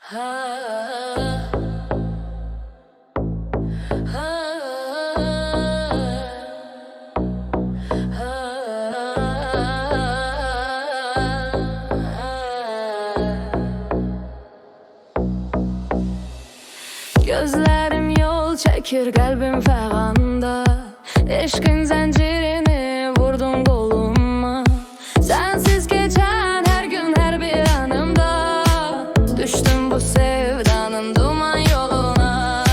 Gözlerim yol çekir, kalbim fəğanda. Eşqin zəncirini vurdun qoluma. Sensiz geçen her gün her bir anımda. Düştüm bu sevdanın duman yoluna.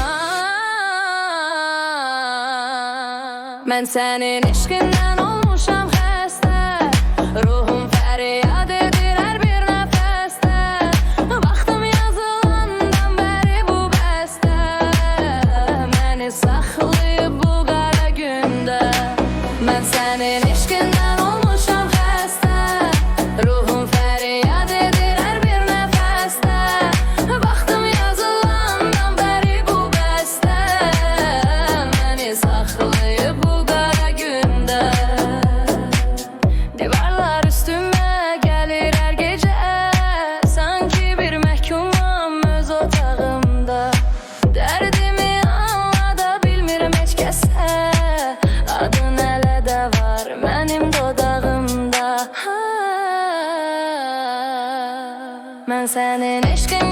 Ben senin eşqindən olmuşam xəstə. Ruhum fəryad edir hər bir nəfəsdə. Vaxtım yazılandan bəri bu bəstə. Məni saxlayıb bu qara gündə. Ben senin eşqindən olmuşam xəstə. Ruhum fəryad edir hər bir nəfəsdə. Vaxtım yazılandan bəri bu bəstə. Məni saxlayıb bu qara gündə. Divarlar üstüme gelir her gece. Sanki bir məhkumam öz otağımda. Dərdimi anlada bilmirəm heç kəsə. Adın hələ də var mənim dodağımda. Mən sənin eşqin